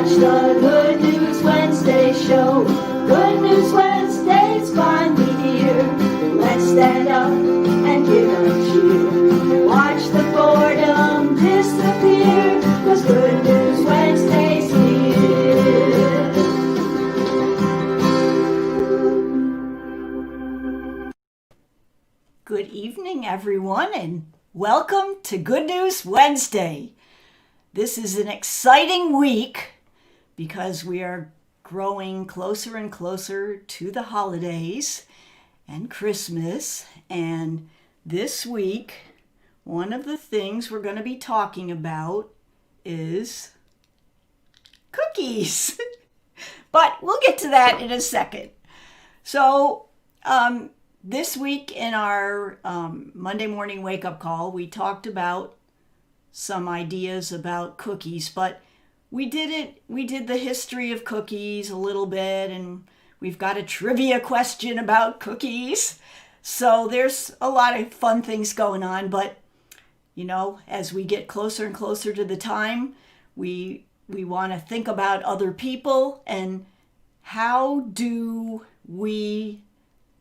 Watch the Good News Wednesday show. Good News Wednesday's finally here. Let's stand up and give a cheer. Watch the boredom disappear, 'cause Good News Wednesday's here. Good evening, everyone, and welcome to Good News Wednesday. This is an exciting week because we are growing closer and closer to the holidays and Christmas. And this week, one of the things we're going to be talking about is cookies. But we'll get to that in a second. So, this week in our Monday morning wake-up call, we talked about some ideas about cookies, but we did the history of cookies a little bit, and we've got a trivia question about cookies. So there's a lot of fun things going on, but you know, as we get closer and closer to the time, we want to think about other people and how do we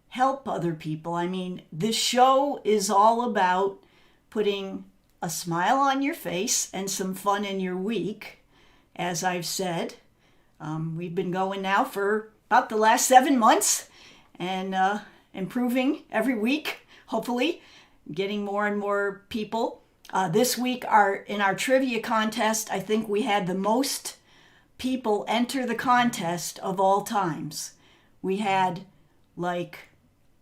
help other people. I mean, this show is all about putting a smile on your face and some fun in your week. As I've said, we've been going now for about the last 7 months and improving every week, hopefully, getting more and more people. This week, in our trivia contest, I think we had the most people enter the contest of all times. We had like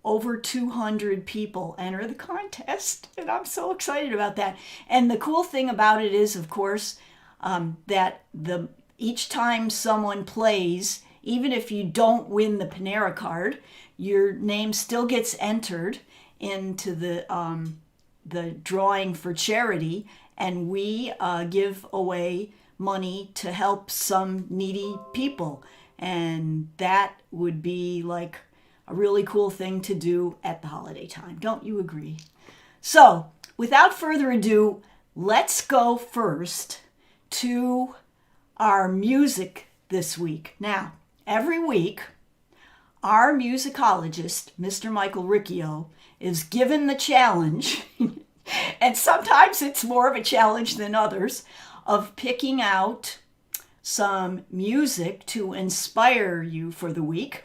over 200 people enter the contest, and I'm so excited about that. And the cool thing about it is, of course, that each time someone plays, even if you don't win the Panera card, your name still gets entered into the drawing for charity, and we give away money to help some needy people. And that would be like a really cool thing to do at the holiday time. Don't you agree? So, without further ado, let's go first to our music this week. Now, every week, our musicologist, Mr. Michael Riccio, is given the challenge, and sometimes it's more of a challenge than others, of picking out some music to inspire you for the week.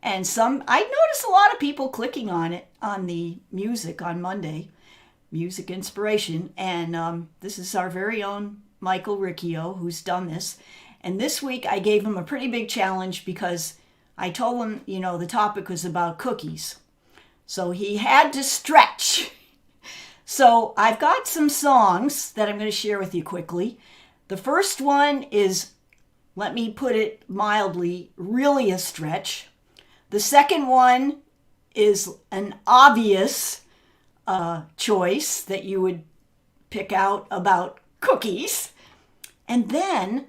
And I noticed a lot of people clicking on it, on the music on Monday, music inspiration. And this is our very own Michael Riccio who's done this. And this week I gave him a pretty big challenge because I told him, you know, the topic was about cookies. So he had to stretch. So I've got some songs that I'm going to share with you quickly. The first one is, let me put it mildly, really a stretch. The second one is an obvious choice that you would pick out about cookies. And then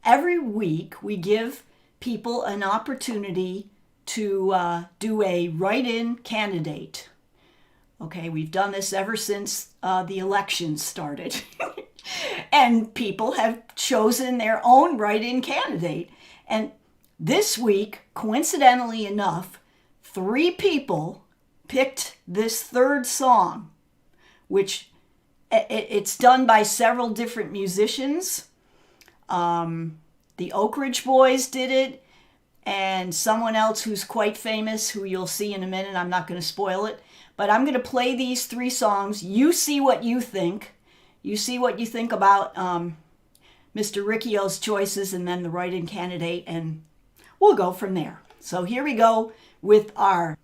every week we give people an opportunity to do a write-in candidate. Okay, we've done this ever since the elections started. And people have chosen their own write-in candidate. And this week, coincidentally enough, 3 people picked this third song, which it's done by several different musicians. The Oak Ridge Boys did it, and someone else who's quite famous, who you'll see in a minute. I'm not going to spoil it, but I'm going to play these 3 songs. You see what you think. You see what you think about Mr. Riccio's choices and then the write-in candidate, and we'll go from there. So here we go with our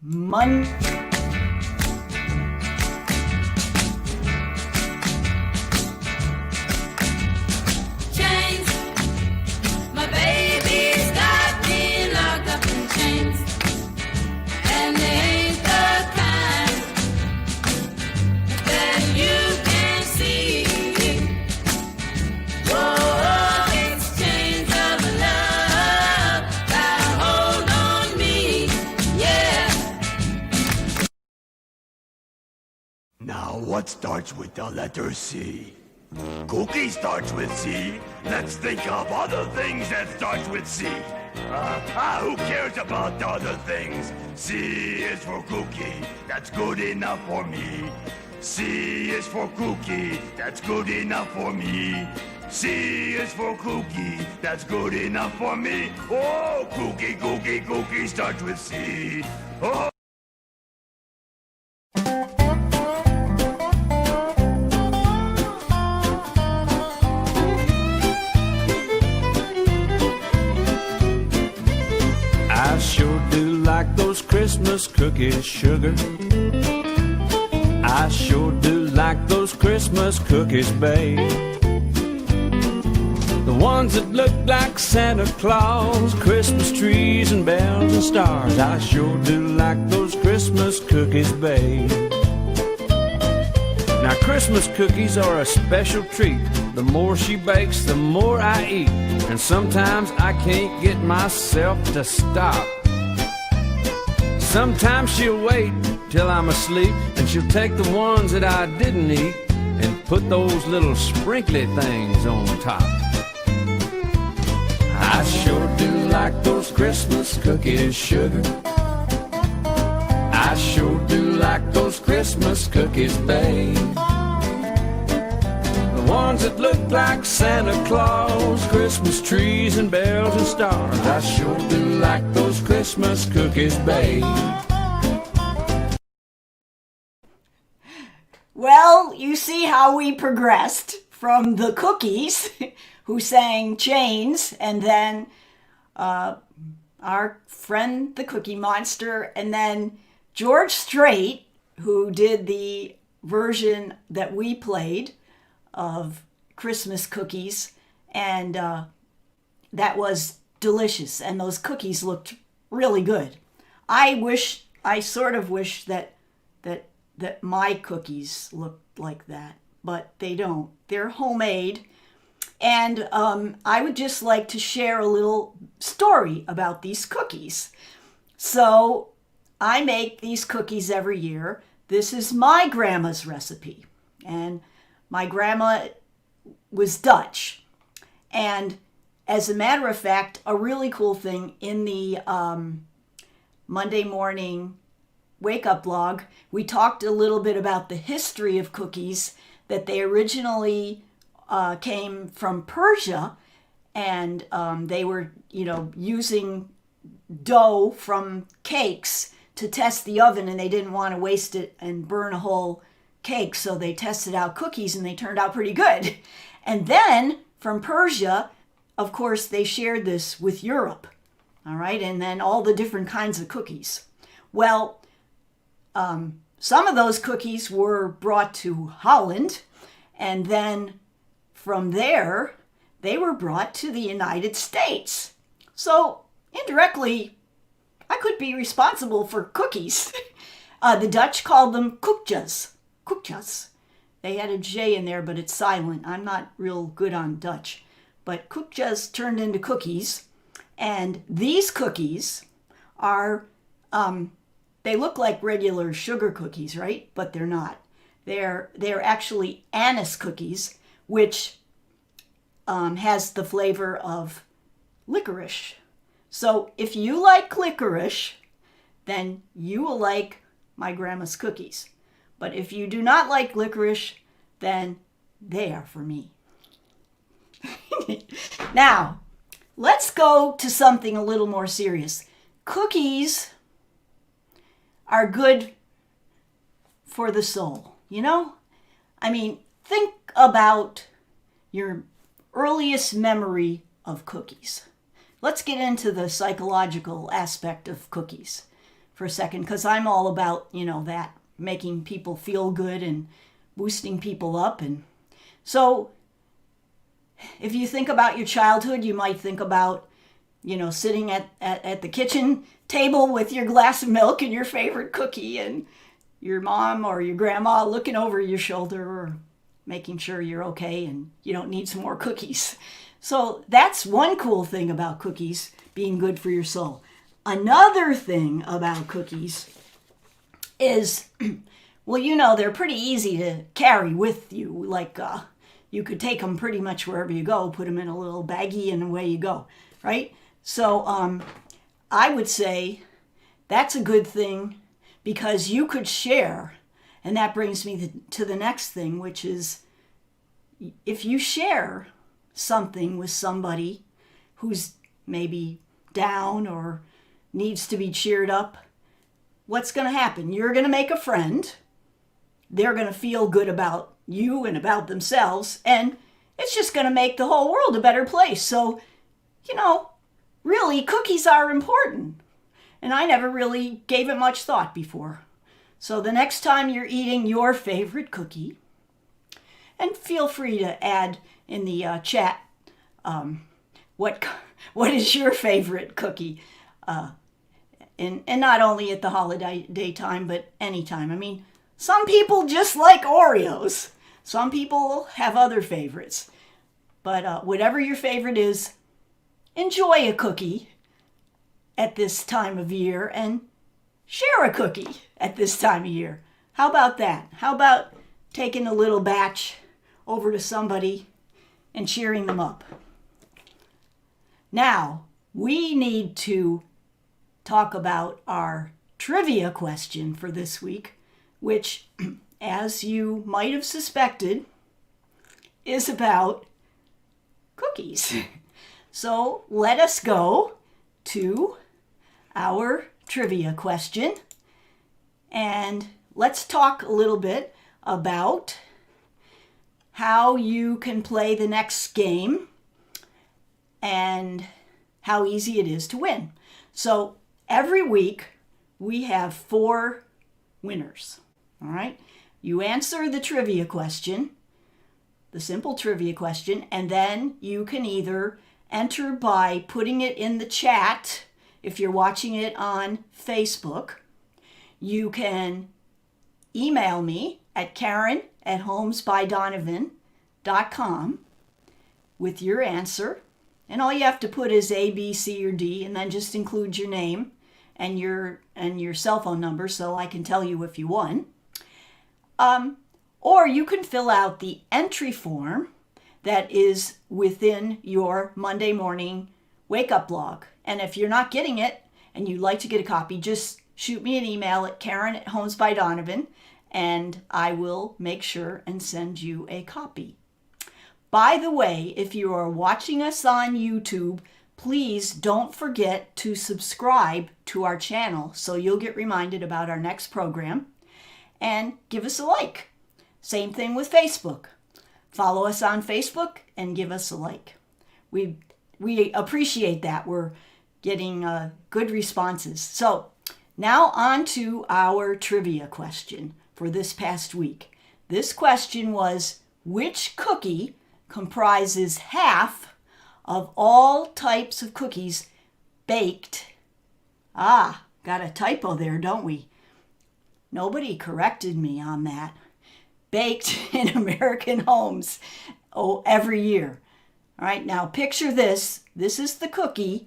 Now, what starts with the letter C? Cookie starts with C. Let's think of other things that starts with C. Who cares about other things? C is for cookie. That's good enough for me. C is for cookie. That's good enough for me. C is for cookie. That's good enough for me. Oh, cookie, cookie, cookie starts with C. Oh. I sure do like those Christmas cookies, sugar. I sure do like those Christmas cookies, babe. The ones that look like Santa Claus, Christmas trees and bells and stars. I sure do like those Christmas cookies, babe. Now Christmas cookies are a special treat. The more she bakes, the more I eat. And sometimes I can't get myself to stop. Sometimes she'll wait till I'm asleep, and she'll take the ones that I didn't eat and put those little sprinkly things on top. I sure do like those Christmas cookies, sugar. I sure do like those Christmas cookies, babe. The ones that look like Santa Claus, Christmas trees and bells and stars. I sure do like those Christmas cookies, babe. Well, you see how we progressed from the Cookies, who sang Chains, and then our friend the Cookie Monster, and then George Strait, who did the version that we played of Christmas cookies, and that was delicious, and those cookies looked really good. I sort of wish that my cookies looked like that, but they don't. They're homemade, and I would just like to share a little story about these cookies. So I make these cookies every year. This is my grandma's recipe, and my grandma was Dutch. And as a matter of fact, a really cool thing in the Monday morning wake-up blog, we talked a little bit about the history of cookies, that they originally came from Persia, and they were, using dough from cakes to test the oven, and they didn't want to waste it and burn a whole cake, so they tested out cookies, and they turned out pretty good. And then from Persia, of course, they shared this with Europe, all right, and then all the different kinds of cookies. Well, some of those cookies were brought to Holland, and then from there, they were brought to the United States. So indirectly, I could be responsible for cookies. The Dutch called them koekjes. Koekjes. They had a J in there, but it's silent. I'm not real good on Dutch. But koekjes turned into cookies. And these cookies are, they look like regular sugar cookies, right? But they're not. They're actually anise cookies, which has the flavor of licorice. So if you like licorice, then you will like my grandma's cookies. But if you do not like licorice, then they are for me. Now, let's go to something a little more serious. Cookies are good for the soul, I mean, think about your earliest memory of cookies. Let's get into the psychological aspect of cookies for a second, because I'm all about, that, making people feel good and boosting people up. And so if you think about your childhood, you might think about, sitting at the kitchen table with your glass of milk and your favorite cookie, and your mom or your grandma looking over your shoulder or making sure you're okay and you don't need some more cookies. So that's one cool thing about cookies, being good for your soul. Another thing about cookies is, well, they're pretty easy to carry with you. Like, you could take them pretty much wherever you go, put them in a little baggie and away you go, right? So I would say that's a good thing because you could share. And that brings me to the next thing, which is if you share something with somebody who's maybe down or needs to be cheered up, what's going to happen? You're going to make a friend. They're going to feel good about you and about themselves, and it's just going to make the whole world a better place. So, really, cookies are important. And I never really gave it much thought before. So the next time you're eating your favorite cookie, and feel free to add in the chat what is your favorite cookie, and not only at the holiday time, but anytime. I mean, some people just like Oreos. Some people have other favorites. But whatever your favorite is, enjoy a cookie at this time of year and share a cookie at this time of year. How about that? How about taking a little batch over to somebody and cheering them up? Now, we need to talk about our trivia question for this week, which, as you might have suspected, is about cookies. So let us go to our trivia question, and let's talk a little bit about how you can play the next game and how easy it is to win. So every week we have 4 winners. All right, you answer the trivia question, the simple trivia question, and then you can either enter by putting it in the chat. If you're watching it on Facebook, you can email me at Karen@homesbydonovan.com with your answer. And all you have to put is A, B, C, or D, and then just include your name and your cell phone number so I can tell you if you won. Or you can fill out the entry form that is within your Monday morning wake-up log. And if you're not getting it and you'd like to get a copy, just shoot me an email at Karen@homesbydonovan, and I will make sure and send you a copy. By the way, if you are watching us on YouTube, please don't forget to subscribe to our channel so you'll get reminded about our next program, and give us a like. Same thing with Facebook. Follow us on Facebook and give us a like. We appreciate that. We're getting good responses. So now on to our trivia question for this past week. This question was, which cookie comprises half of all types of cookies baked? Got a typo there, don't we? Nobody corrected me on that. Baked in American homes every year. All right, now picture this. This is the cookie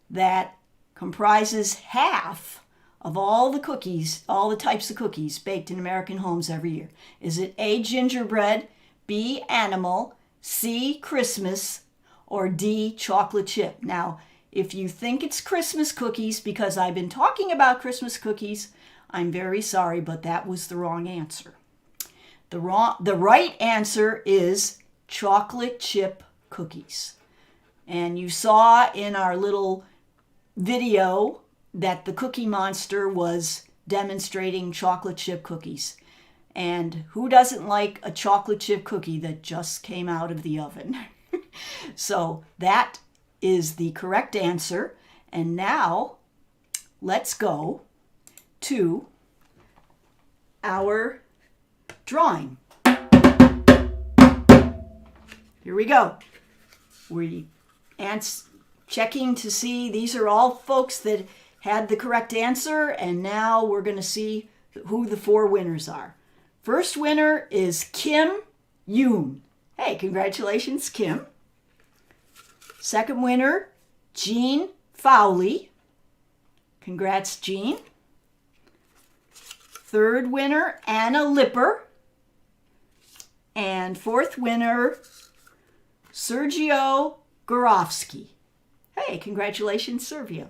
that comprises half of all the cookies, all the types of cookies baked in American homes every year. Is it A, gingerbread, B, animal, C, Christmas, or D, chocolate chip? Now, if you think it's Christmas cookies because I've been talking about Christmas cookies, I'm very sorry, but that was the wrong answer. The right answer is chocolate chip cookies. And you saw in our little video that the Cookie Monster was demonstrating chocolate chip cookies. And who doesn't like a chocolate chip cookie that just came out of the oven? So that is the correct answer. And now let's go to our drawing. Here we go. We checking to see, these are all folks that had the correct answer, and now we're going to see who the 4 winners are. First winner is Kim Yoon. Hey, congratulations, Kim. Second winner, Jean Fowley. Congrats, Jean. Third winner, Anna Lipper. And fourth winner, Sergio Gorofsky. Hey, congratulations, Sergio.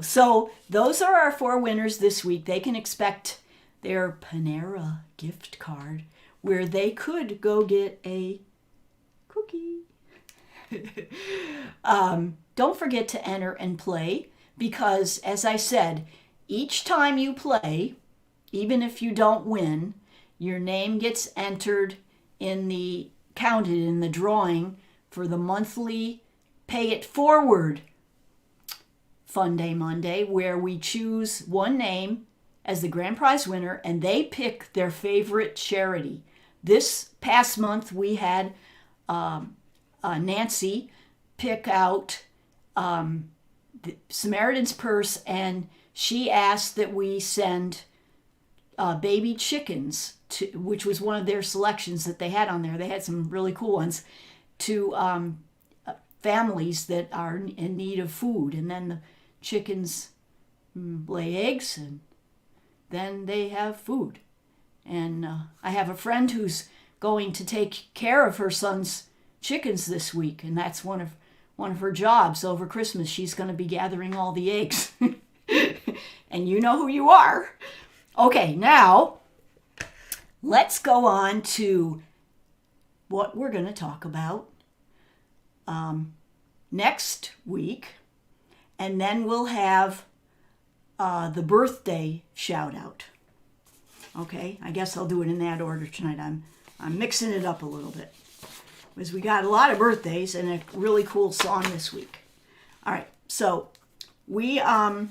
So those are our 4 winners this week. They can expect their Panera gift card where they could go get a cookie. Don't forget to enter and play because, as I said, each time you play, even if you don't win, your name gets entered counted in the drawing for the monthly Pay It Forward Fun Day Monday, where we choose one name as the grand prize winner and they pick their favorite charity. This past month we had Nancy pick out the Samaritan's Purse, and she asked that we send baby chickens, which was one of their selections that they had on there. They had some really cool ones, to families that are in need of food. And then the chickens lay eggs, and then they have food. And I have a friend who's going to take care of her son's chickens this week, and that's one of her jobs over Christmas. She's going to be gathering all the eggs. And you know who you are. Okay, now let's go on to what we're going to talk about next week, and then we'll have the birthday shout out. Okay, I guess I'll do it in that order tonight. I'm mixing it up a little bit because we got a lot of birthdays and a really cool song this week. All right, so we have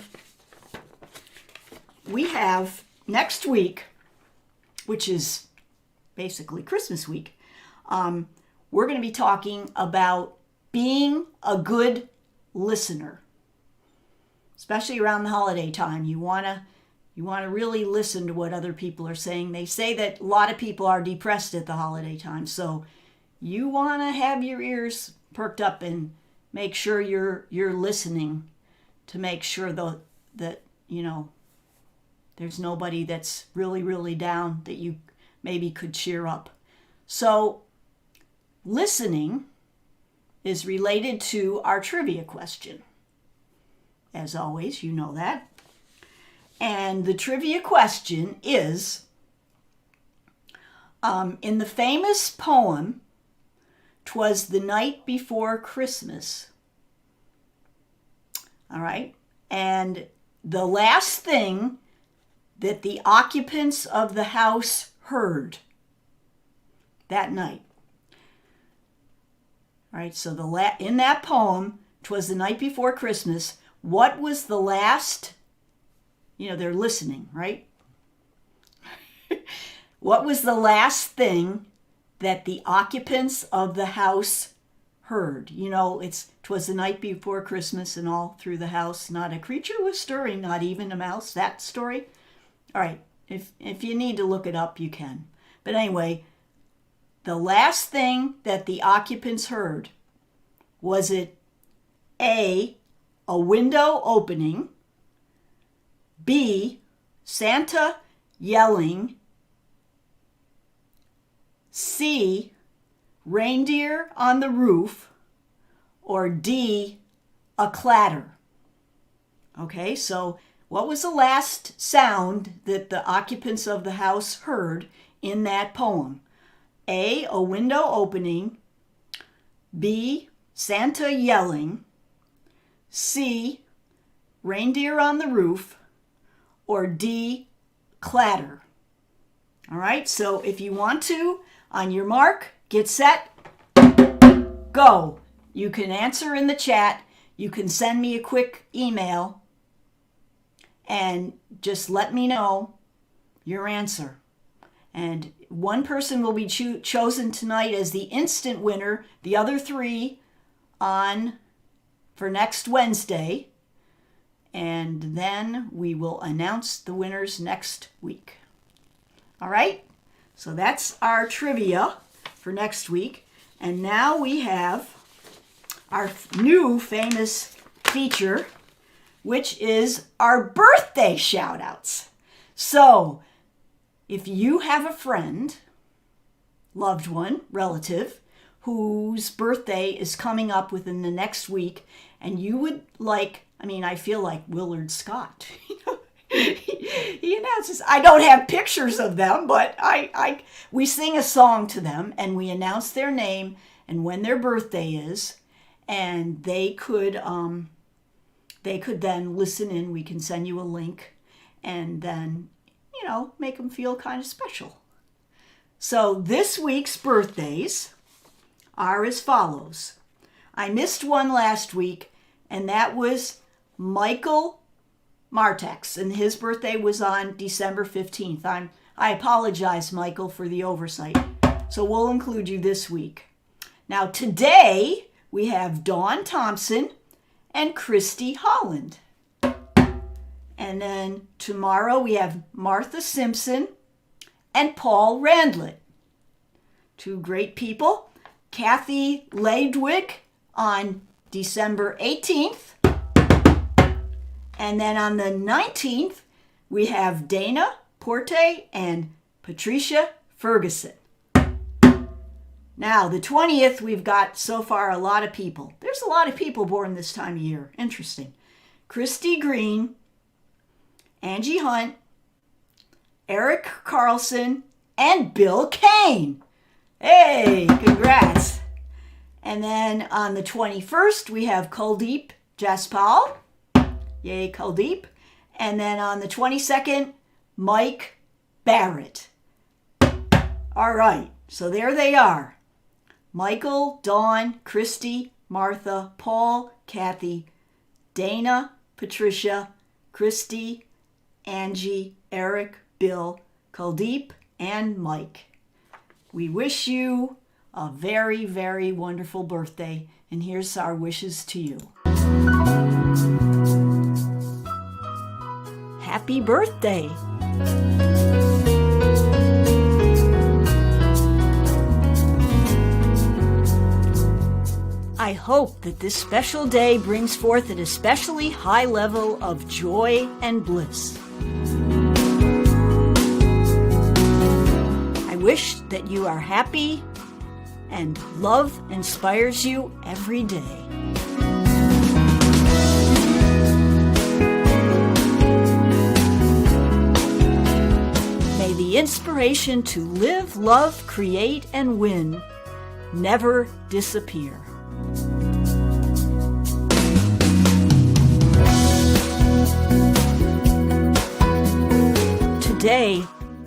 next week, which is basically Christmas week. We're going to be talking about being a good listener, especially around the holiday time. You want to really listen to what other people are saying. They say that a lot of people are depressed at the holiday time, so you want to have your ears perked up and make sure you're listening to make sure that there's nobody that's really, really down that you maybe could cheer up. So listening is related to our trivia question. As always, you know that. And the trivia question is, in the famous poem, "'Twas the Night Before Christmas." All right? And the last thing that the occupants of the house heard that night. All right, so in that poem, "'Twas the Night Before Christmas," what was the last, they're listening, right? What was the last thing that the occupants of the house heard? "'Twas the night before Christmas, and all through the house not a creature was stirring, not even a mouse." That story? All right, if you need to look it up, you can. But anyway, the last thing that the occupants heard, was it A, a window opening, B, Santa yelling, C, reindeer on the roof, or D, a clatter? Okay, so what was the last sound that the occupants of the house heard in that poem? A, a window opening, B, Santa yelling, C, reindeer on the roof, or D, clatter? All right, so if you want to, on your mark, get set, go. You can answer in the chat. You can send me a quick email and just let me know your answer. And one person will be chosen tonight as the instant winner. The other 3 for next Wednesday. And then we will announce the winners next week. All right? So that's our trivia for next week. And now we have our new famous feature, which is our birthday shout-outs. So if you have a friend loved one, relative, whose birthday is coming up within the next week, and you would like, I feel like Willard Scott. He announces, I don't have pictures of them, but we sing a song to them, and we announce their name and when their birthday is, and they could then listen in. We can send you a link, and then, make them feel kind of special. So this week's birthdays are as follows. I missed one last week, and that was Michael Martex, and his birthday was on December 15th. I apologize, Michael, for the oversight. So we'll include you this week. Now today we have Dawn Thompson and Christy Holland. And then tomorrow we have Martha Simpson and Paul Randlett. Two great people. Kathy Ladwig on December 18th. And then on the 19th, we have Dana Porte and Patricia Ferguson. Now, the 20th, we've got so far a lot of people. There's a lot of people born this time of year. Interesting. Christy Green, Angie Hunt, Eric Carlson, and Bill Kane. Hey, congrats. And then on the 21st, we have Kuldeep Jaspal. Yay, Kuldeep. And then on the 22nd, Mike Barrett. All right, so there they are. Michael, Dawn, Christy, Martha, Paul, Kathy, Dana, Patricia, Christy, Angie, Eric, Bill, Kuldeep, and Mike. We wish you a very, very wonderful birthday, and here's our wishes to you. Happy birthday! I hope that this special day brings forth an especially high level of joy and bliss. I wish that you are happy and love inspires you every day. May the inspiration to live, love, create, and win never disappear. Today,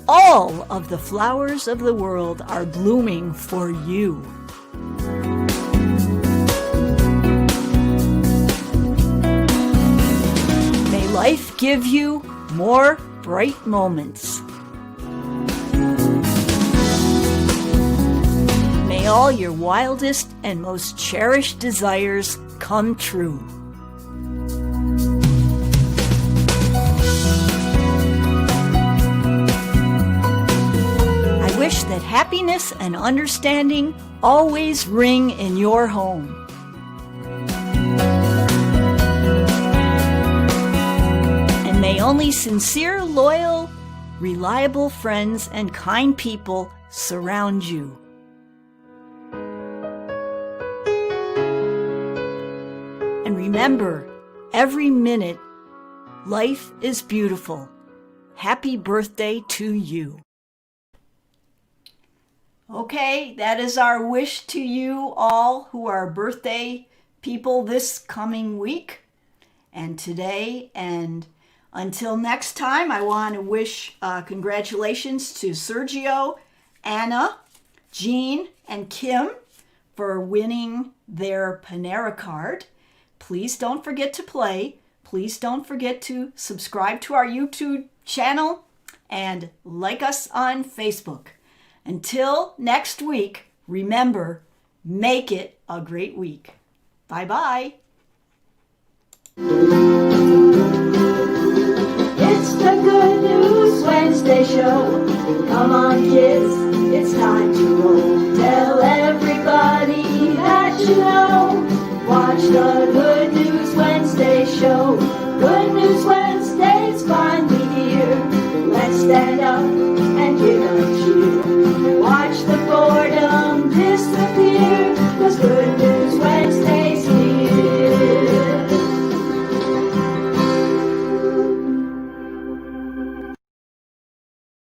all of the flowers of the world are blooming for you. May life give you more bright moments. May all your wildest and most cherished desires come true. I wish that happiness and understanding always ring in your home. And may only sincere, loyal, reliable friends and kind people surround you. And remember, every minute, life is beautiful. Happy birthday to you. Okay, that is our wish to you all who are birthday people this coming week and today. And until next time, I want to wish congratulations to Sergio, Anna, Jean, and Kim for winning their Panera card. Please don't forget to play. Please don't forget to subscribe to our YouTube channel and like us on Facebook. Until next week, remember, make it a great week. Bye-bye. It's the Good News Wednesday show. Come on, kids, it's time to roll. Tell everybody that you know. Watch the Good News Wednesday show. Good